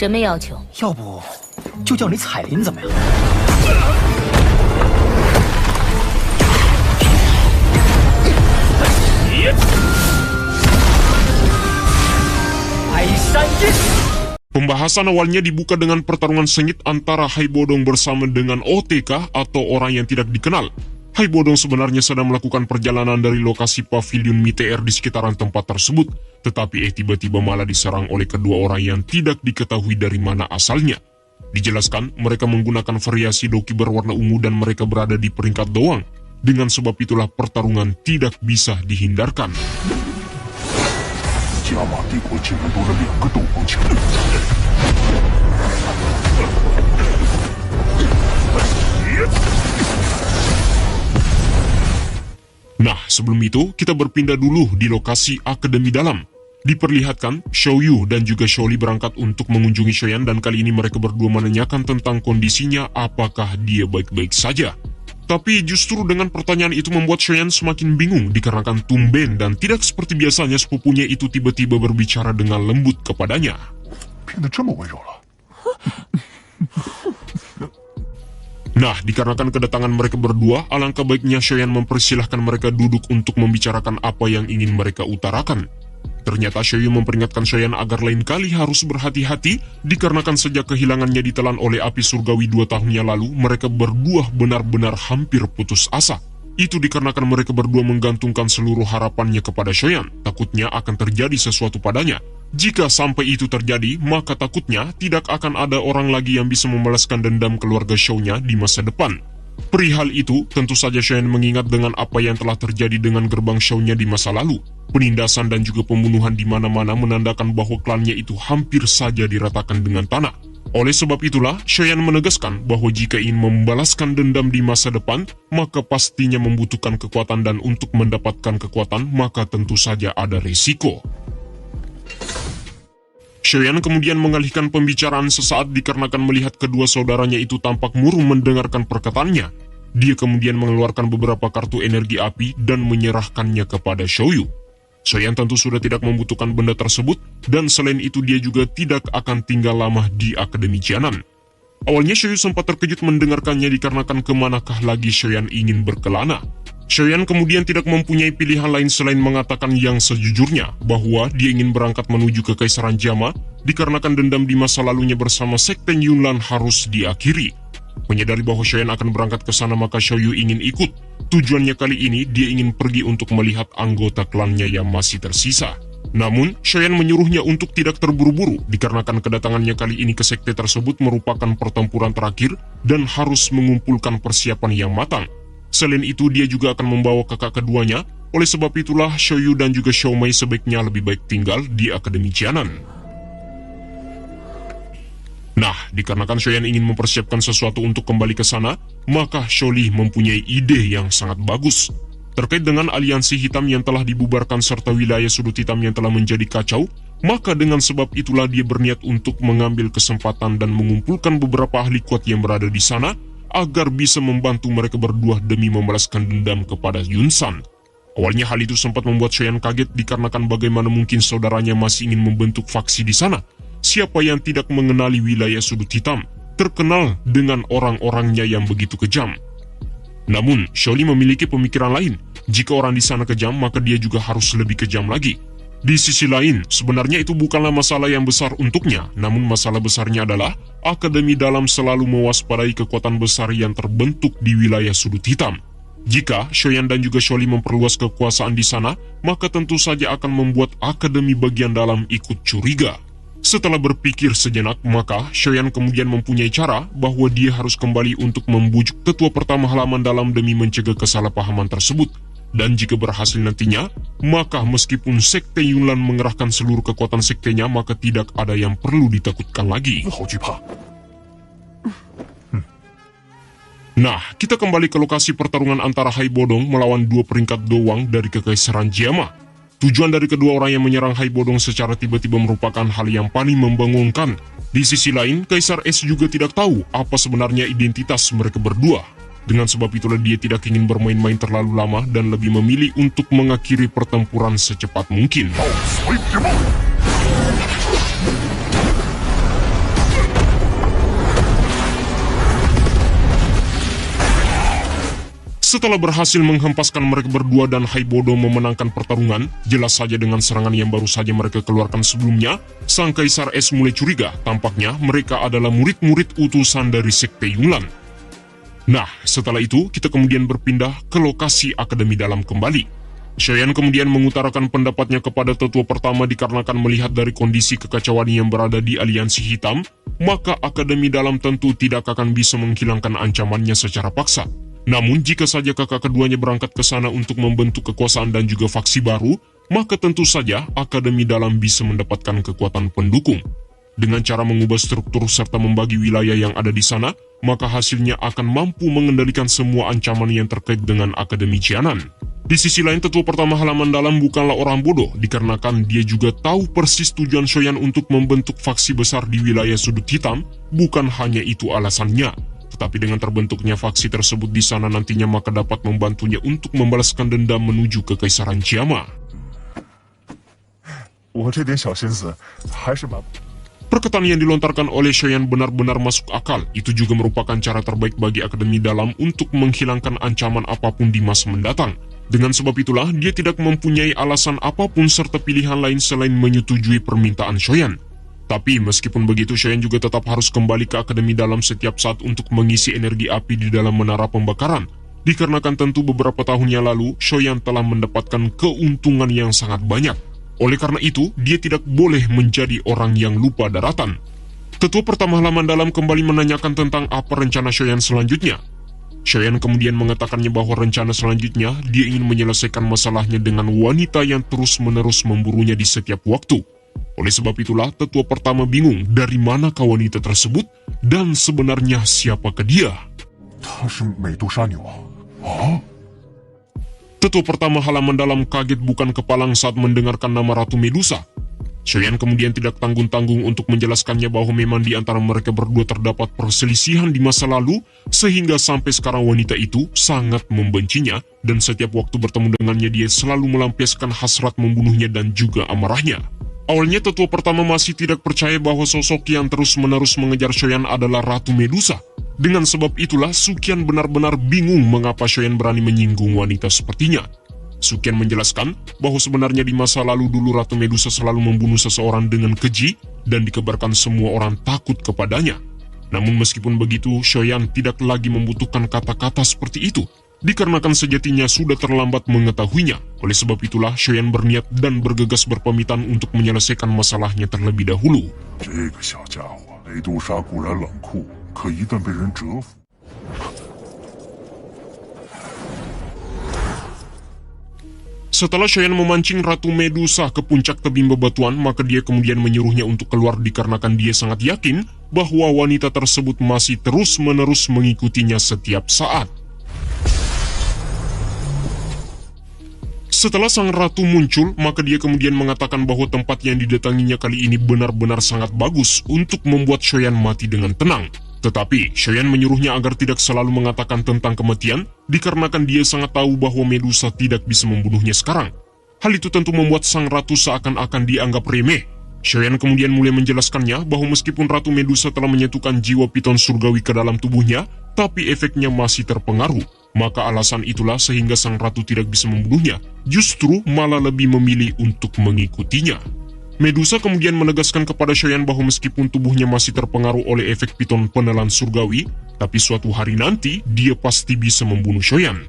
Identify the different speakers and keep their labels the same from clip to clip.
Speaker 1: 什么要求？
Speaker 2: 要不就叫你彩铃怎么样？白山印。
Speaker 3: Pembahasan awalnya dibuka dengan pertarungan sengit antara Hai Bodong bersama dengan OTK atau orang yang tidak dikenal. Hai Bodong sebenarnya sedang melakukan perjalanan dari lokasi pavilion MITR di sekitaran tempat tersebut, tetapi tiba-tiba malah diserang oleh kedua orang yang tidak diketahui dari mana asalnya. Dijelaskan, mereka menggunakan variasi doki berwarna ungu dan mereka berada di peringkat doang. Dengan sebab itulah pertarungan tidak bisa dihindarkan.
Speaker 4: 加玛帝国竟然多了2个斗王强。
Speaker 3: Nah, sebelum itu, kita berpindah dulu di lokasi Akademi Dalam. Diperlihatkan, Xiaoyu dan juga Xiaoli berangkat untuk mengunjungi Xiaoyan dan kali ini mereka berdua menanyakan tentang kondisinya apakah dia baik-baik saja. Tapi justru dengan pertanyaan itu membuat Xiaoyan semakin bingung dikarenakan tumben dan tidak seperti biasanya sepupunya itu tiba-tiba berbicara dengan lembut kepadanya.
Speaker 4: 变得这么温柔了。
Speaker 3: Nah, dikarenakan kedatangan mereka berdua, alangkah baiknya Xiaoyan mempersilahkan mereka duduk untuk membicarakan apa yang ingin mereka utarakan. Ternyata Xiaoyu memperingatkan Xiaoyan agar lain kali harus berhati-hati, dikarenakan sejak kehilangannya ditelan oleh api surgawi 2 tahun yang lalu, mereka berdua benar-benar hampir putus asa. Itu dikarenakan mereka berdua menggantungkan seluruh harapannya kepada Xiaoyan, takutnya akan terjadi sesuatu padanya. Jika sampai itu terjadi, maka takutnya tidak akan ada orang lagi yang bisa membalaskan dendam keluarga Xiaonya di masa depan. Perihal itu, tentu saja Xiaoyan mengingat dengan apa yang telah terjadi dengan gerbang Xiaonya di masa lalu. Penindasan dan juga pembunuhan di mana-mana menandakan bahwa klannya itu hampir saja diratakan dengan tanah. Oleh sebab itulah, Xiaoyan menegaskan bahwa jika ingin membalaskan dendam di masa depan, maka pastinya membutuhkan kekuatan dan untuk mendapatkan kekuatan, maka tentu saja ada risiko. Xiaoyan kemudian mengalihkan pembicaraan sesaat dikarenakan melihat kedua saudaranya itu tampak murung mendengarkan perkataannya. Dia kemudian mengeluarkan beberapa kartu energi api dan menyerahkannya kepada Xiaoyu. Xiaoyan tentu sudah tidak membutuhkan benda tersebut, dan selain itu dia juga tidak akan tinggal lama di Akademi Jianan. Awalnya Xiaoyu sempat terkejut mendengarkannya dikarenakan kemanakah lagi Xiaoyan ingin berkelana. Xiaoyan kemudian tidak mempunyai pilihan lain selain mengatakan yang sejujurnya, bahwa dia ingin berangkat menuju ke Kaisaran Jama, dikarenakan dendam di masa lalunya bersama Sekte Yunlan harus diakhiri. Menyadari bahwa Xiaoyan akan berangkat ke sana maka Xiaoyu ingin ikut. Tujuannya kali ini dia ingin pergi untuk melihat anggota klannya yang masih tersisa. Namun, Xiaoyan menyuruhnya untuk tidak terburu-buru, dikarenakan kedatangannya kali ini ke sekte tersebut merupakan pertempuran terakhir dan harus mengumpulkan persiapan yang matang. Selain itu, dia juga akan membawa kakak keduanya, oleh sebab itulah Xiaoyu dan juga Xiaomei sebaiknya lebih baik tinggal di Akademi Jianan. Nah, dikarenakan Xiaoyan ingin mempersiapkan sesuatu untuk kembali ke sana, maka Xiaoli mempunyai ide yang sangat bagus. Terkait dengan aliansi hitam yang telah dibubarkan serta wilayah sudut hitam yang telah menjadi kacau, maka dengan sebab itulah dia berniat untuk mengambil kesempatan dan mengumpulkan beberapa ahli kuat yang berada di sana, agar bisa membantu mereka berdua demi membalaskan dendam kepada Yunsan. Awalnya hal itu sempat membuat Xiaoyan kaget dikarenakan bagaimana mungkin saudaranya masih ingin membentuk faksi di sana. Siapa yang tidak mengenali wilayah sudut hitam, terkenal dengan orang-orangnya yang begitu kejam. Namun, Xiaoli memiliki pemikiran lain. Jika orang di sana kejam, maka dia juga harus lebih kejam lagi. Di sisi lain, sebenarnya itu bukanlah masalah yang besar untuknya, namun masalah besarnya adalah Akademi Dalam selalu mewaspadai kekuatan besar yang terbentuk di wilayah sudut hitam. Jika Xiaoyan dan juga Xiaoli memperluas kekuasaan di sana, maka tentu saja akan membuat Akademi bagian dalam ikut curiga. Setelah berpikir sejenak, maka Xiaoyan kemudian mempunyai cara bahwa dia harus kembali untuk membujuk tetua pertama halaman dalam demi mencegah kesalahpahaman tersebut. Dan jika berhasil nantinya, maka meskipun Sekte Yunlan mengerahkan seluruh kekuatan sektenya, maka tidak ada yang perlu ditakutkan lagi. Nah, kita kembali ke lokasi pertarungan antara Hai Bodong melawan 2 peringkat doang dari Kekaisaran Jama. Tujuan dari kedua orang yang menyerang Hai Bodong secara tiba-tiba merupakan hal yang paling membingungkan. Di sisi lain, Kaisar S juga tidak tahu apa sebenarnya identitas mereka berdua. Dengan sebab itulah dia tidak ingin bermain-main terlalu lama dan lebih memilih untuk mengakhiri pertempuran secepat mungkin. Setelah berhasil menghempaskan mereka berdua dan Haibodo memenangkan pertarungan, jelas saja dengan serangan yang baru saja mereka keluarkan sebelumnya, Sang Kaisar Es mulai curiga, tampaknya mereka adalah murid-murid utusan dari Sekte Yunlan. Nah, setelah itu kita kemudian berpindah ke lokasi Akademi Dalam kembali. Shoyan kemudian mengutarakan pendapatnya kepada tetua pertama dikarenakan melihat dari kondisi kekacauan yang berada di Aliansi Hitam, maka Akademi Dalam tentu tidak akan bisa menghilangkan ancamannya secara paksa. Namun jika saja kakak keduanya berangkat ke sana untuk membentuk kekuasaan dan juga faksi baru, maka tentu saja Akademi Dalam bisa mendapatkan kekuatan pendukung. Dengan cara mengubah struktur serta membagi wilayah yang ada di sana, maka hasilnya akan mampu mengendalikan semua ancaman yang terkait dengan Akademi Jianan. Di sisi lain, tetua pertama Halaman Dalam bukanlah orang bodoh, dikarenakan dia juga tahu persis tujuan Shoyan untuk membentuk faksi besar di wilayah Sudut Hitam, bukan hanya itu alasannya. Tetapi dengan terbentuknya faksi tersebut di sana nantinya maka dapat membantunya untuk membalaskan dendam menuju ke Kekaisaran Jiama. Perkataan yang dilontarkan oleh Shoyan benar-benar masuk akal. Itu juga merupakan cara terbaik bagi Akademi Dalam untuk menghilangkan ancaman apapun di masa mendatang. Dengan sebab itulah dia tidak mempunyai alasan apapun serta pilihan lain selain menyetujui permintaan Shoyan. Tapi meskipun begitu, Shoyan juga tetap harus kembali ke Akademi Dalam setiap saat untuk mengisi energi api di dalam menara pembakaran. Dikarenakan tentu beberapa tahun yang lalu, Shoyan telah mendapatkan keuntungan yang sangat banyak. Oleh karena itu, dia tidak boleh menjadi orang yang lupa daratan. Tetua pertama Halaman Dalam kembali menanyakan tentang apa rencana Shoyan selanjutnya. Shoyan kemudian mengatakannya bahwa rencana selanjutnya, dia ingin menyelesaikan masalahnya dengan wanita yang terus-menerus memburunya di setiap waktu. Oleh sebab itulah, tetua pertama bingung dari manakah wanita tersebut dan sebenarnya siapakah dia. Tetua pertama Halaman Dalam kaget bukan kepalang saat mendengarkan nama Ratu Medusa. Shoyan kemudian tidak tanggung-tanggung untuk menjelaskannya bahwa memang di antara mereka berdua terdapat perselisihan di masa lalu, sehingga sampai sekarang wanita itu sangat membencinya, dan setiap waktu bertemu dengannya dia selalu melampiaskan hasrat membunuhnya dan juga amarahnya. Awalnya tetua pertama masih tidak percaya bahwa sosok yang terus-menerus mengejar Shoyan adalah Ratu Medusa. Dengan sebab itulah Sukian benar-benar bingung mengapa Shoyan berani menyinggung wanita sepertinya. Sukian menjelaskan bahwa sebenarnya di masa lalu dulu Ratu Medusa selalu membunuh seseorang dengan keji dan dikabarkan semua orang takut kepadanya. Namun meskipun begitu, Shoyan tidak lagi membutuhkan kata-kata seperti itu, dikarenakan sejatinya sudah terlambat mengetahuinya. Oleh sebab itulah Shoyan berniat dan bergegas berpamitan untuk menyelesaikan masalahnya terlebih dahulu. Setelah Shoyan memancing Ratu Medusa ke puncak tebing bebatuan, maka dia kemudian menyuruhnya untuk keluar dikarenakan dia sangat yakin bahwa wanita tersebut masih terus-menerus mengikutinya setiap saat. Setelah sang ratu muncul, maka dia kemudian mengatakan bahwa tempat yang didatanginya kali ini benar-benar sangat bagus untuk membuat Shoyan mati dengan tenang. Tetapi, Shoyan menyuruhnya agar tidak selalu mengatakan tentang kematian, dikarenakan dia sangat tahu bahwa Medusa tidak bisa membunuhnya sekarang. Hal itu tentu membuat sang ratu seakan-akan dianggap remeh. Shoyan kemudian mulai menjelaskannya bahwa meskipun Ratu Medusa telah menyatukan jiwa piton surgawi ke dalam tubuhnya, tapi efeknya masih terpengaruh. Maka alasan itulah sehingga sang ratu tidak bisa membunuhnya, justru malah lebih memilih untuk mengikutinya. Medusa kemudian menegaskan kepada Shoyan bahwa meskipun tubuhnya masih terpengaruh oleh efek piton penelan surgawi, tapi suatu hari nanti dia pasti bisa membunuh Shoyan.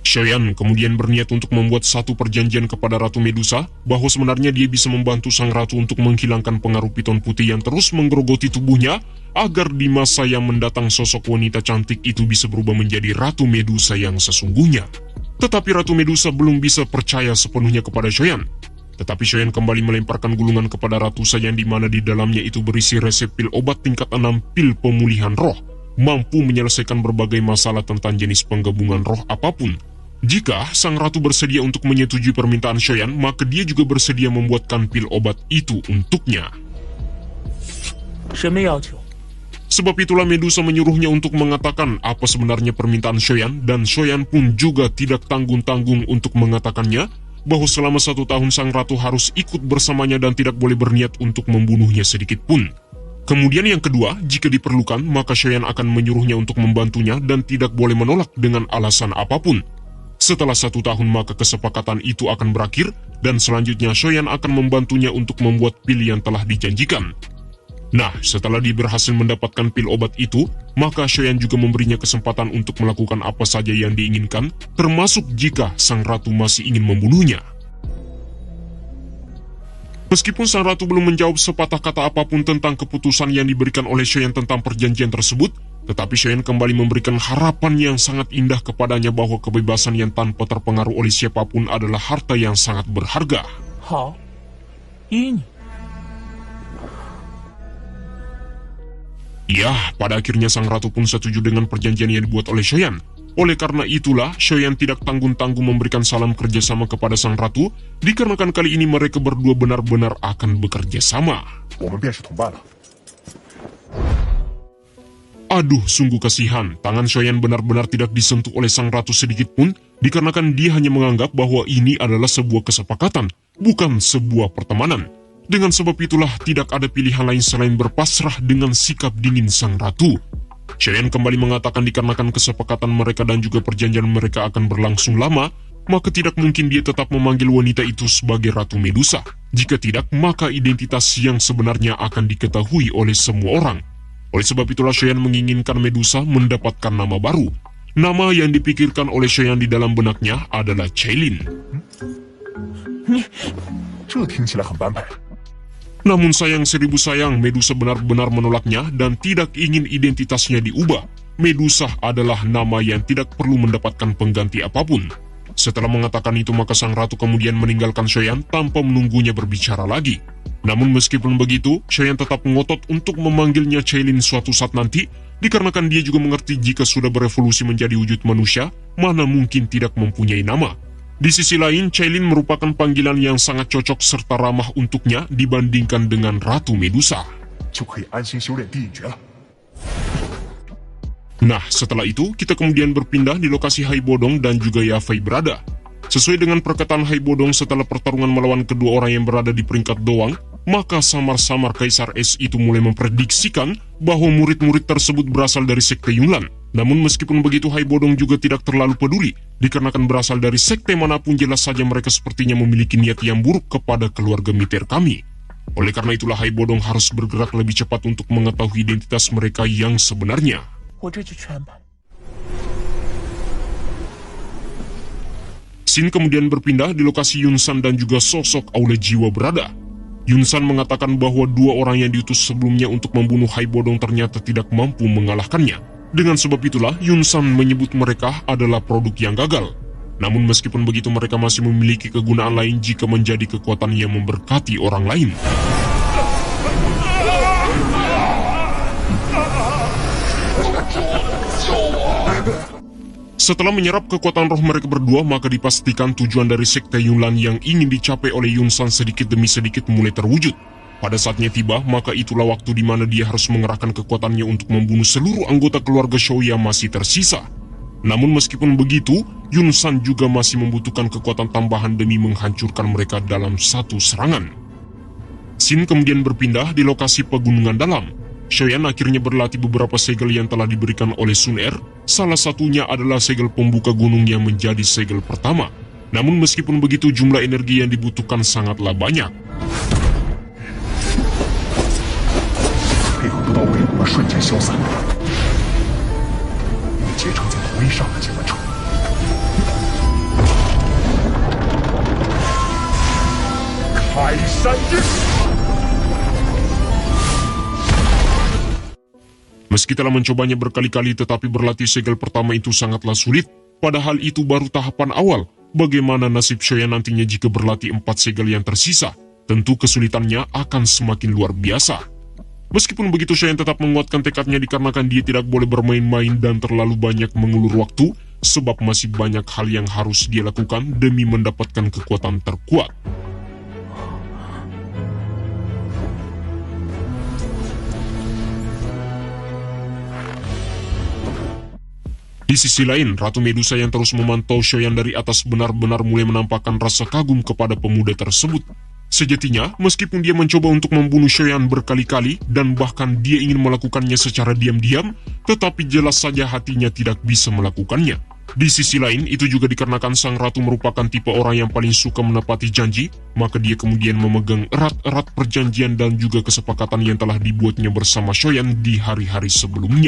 Speaker 3: Shoyan kemudian berniat untuk membuat satu perjanjian kepada Ratu Medusa bahwa sebenarnya dia bisa membantu sang ratu untuk menghilangkan pengaruh piton putih yang terus menggerogoti tubuhnya agar di masa yang mendatang sosok wanita cantik itu bisa berubah menjadi Ratu Medusa yang sesungguhnya. Tetapi Ratu Medusa belum bisa percaya sepenuhnya kepada Shoyan. Tetapi Shoyan kembali melemparkan gulungan kepada Ratu yang di mana di dalamnya itu berisi resep pil obat tingkat 6 pil pemulihan roh, mampu menyelesaikan berbagai masalah tentang jenis penggabungan roh apapun. Jika sang ratu bersedia untuk menyetujui permintaan Shoyan, maka dia juga bersedia membuatkan pil obat itu untuknya. Sebab itulah Medusa menyuruhnya untuk mengatakan apa sebenarnya permintaan Shoyan, dan Shoyan pun juga tidak tanggung-tanggung untuk mengatakannya, bahwa selama 1 tahun sang ratu harus ikut bersamanya dan tidak boleh berniat untuk membunuhnya sedikit pun. Kemudian yang kedua, jika diperlukan, maka Shoyan akan menyuruhnya untuk membantunya dan tidak boleh menolak dengan alasan apapun. Setelah 1 tahun maka kesepakatan itu akan berakhir, dan selanjutnya Shoyan akan membantunya untuk membuat pil yang telah dijanjikan. Nah, setelah dia berhasil mendapatkan pil obat itu, maka Shoyan juga memberinya kesempatan untuk melakukan apa saja yang diinginkan, termasuk jika sang ratu masih ingin membunuhnya. Meskipun sang ratu belum menjawab sepatah kata apapun tentang keputusan yang diberikan oleh Shoyan tentang perjanjian tersebut, tetapi Shoyan kembali memberikan harapan yang sangat indah kepadanya bahwa kebebasan yang tanpa terpengaruh oleh siapapun adalah harta yang sangat berharga.
Speaker 2: 好，依你。
Speaker 3: Ya, pada akhirnya sang ratu pun setuju dengan perjanjian yang dibuat oleh Shoyan. Oleh karena itulah, Shoyan tidak tanggung-tanggung memberikan salam kerjasama kepada sang ratu, dikarenakan kali ini mereka berdua benar-benar akan bekerja sama.
Speaker 4: 我们便是同伴了。
Speaker 3: Aduh, sungguh kasihan, tangan Shoyan benar-benar tidak disentuh oleh sang ratu sedikit pun, dikarenakan dia hanya menganggap bahwa ini adalah sebuah kesepakatan, bukan sebuah pertemanan. Dengan sebab itulah tidak ada pilihan lain selain berpasrah dengan sikap dingin sang ratu. Shoyan kembali mengatakan dikarenakan kesepakatan mereka dan juga perjanjian mereka akan berlangsung lama, maka tidak mungkin dia tetap memanggil wanita itu sebagai Ratu Medusa. Jika tidak, maka identitas yang sebenarnya akan diketahui oleh semua orang. Oleh sebab itulah Shoyan menginginkan Medusa mendapatkan nama baru. Nama yang dipikirkan oleh Shoyan di dalam benaknya adalah Cailin.
Speaker 4: 这听起来很般配。
Speaker 3: Namun sayang seribu sayang, Medusa benar-benar menolaknya dan tidak ingin identitasnya diubah. Medusa adalah nama yang tidak perlu mendapatkan pengganti apapun. Setelah mengatakan itu, maka sang ratu kemudian meninggalkan Shoyan tanpa menunggunya berbicara lagi. Namun meskipun begitu, Shoyan tetap ngotot untuk memanggilnya Cailin suatu saat nanti, dikarenakan dia juga mengerti jika sudah berevolusi menjadi wujud manusia, mana mungkin tidak mempunyai nama. Di sisi lain, Cailin merupakan panggilan yang sangat cocok serta ramah untuknya dibandingkan dengan Ratu Medusa.
Speaker 4: 就可以安心修炼地狱诀了。
Speaker 3: Nah, setelah itu, kita kemudian berpindah di lokasi Hai Bodong dan juga Yafei berada. Sesuai dengan perkataan Hai Bodong, setelah pertarungan melawan kedua orang yang berada di peringkat doang, maka samar-samar Kaisar Es itu mulai memprediksikan bahwa murid-murid tersebut berasal dari sekte Yunlan. Namun meskipun begitu, Hai Bodong juga tidak terlalu peduli, dikarenakan berasal dari sekte manapun jelas saja mereka sepertinya memiliki niat yang buruk kepada keluarga militer kami. Oleh karena itulah Hai Bodong harus bergerak lebih cepat untuk mengetahui identitas mereka yang sebenarnya.
Speaker 2: 我这就全盘。
Speaker 3: Shin kemudian berpindah di lokasi Yunsan dan juga sosok Aula Jiwa berada. Yunsan mengatakan bahwa dua orang yang diutus sebelumnya untuk membunuh Hai Bodong ternyata tidak mampu mengalahkannya. Dengan sebab itulah Yunsan menyebut mereka adalah produk yang gagal. Namun meskipun begitu mereka masih memiliki kegunaan lain jika menjadi kekuatan yang memberkati orang lain. Setelah menyerap kekuatan roh mereka berdua, maka dipastikan tujuan dari sekte Yunlan yang ingin dicapai oleh Yunsan sedikit demi sedikit mulai terwujud. Pada saatnya tiba, maka itulah waktu di mana dia harus mengerahkan kekuatannya untuk membunuh seluruh anggota keluarga Shou yang masih tersisa. Namun meskipun begitu, Yunsan juga masih membutuhkan kekuatan tambahan demi menghancurkan mereka dalam satu serangan. Shin kemudian berpindah di lokasi pegunungan dalam. Shoyan akhirnya berlatih beberapa segel yang telah diberikan oleh Sun Er. Salah satunya adalah segel pembuka gunung yang menjadi segel pertama. Namun meskipun begitu, jumlah energi yang dibutuhkan sangatlah banyak.
Speaker 4: 配合不到位而瞬间消散，结成在同一刹那间完成。 开山之势。
Speaker 3: Meski telah mencobanya berkali-kali, tetapi berlatih segel pertama itu sangatlah sulit. Padahal itu baru tahapan awal. Bagaimana nasib Shoyan nantinya jika berlatih 4 segel yang tersisa? Tentu kesulitannya akan semakin luar biasa. Meskipun begitu, Shoyan tetap menguatkan tekadnya dikarenakan dia tidak boleh bermain-main dan terlalu banyak mengulur waktu, sebab masih banyak hal yang harus dia lakukan demi mendapatkan kekuatan terkuat. Di sisi lain, Ratu Medusa yang terus memantau Shoyan dari atas benar-benar mulai menampakkan rasa kagum kepada pemuda tersebut. Sejatinya, meskipun dia mencoba untuk membunuh Shoyan berkali-kali dan bahkan dia ingin melakukannya secara diam-diam, tetapi jelas saja hatinya tidak bisa melakukannya. Di sisi lain, itu juga dikarenakan sang ratu merupakan tipe orang yang paling suka menepati janji, maka dia kemudian memegang erat-erat perjanjian dan juga kesepakatan yang telah dibuatnya bersama Shoyan di hari-hari sebelumnya.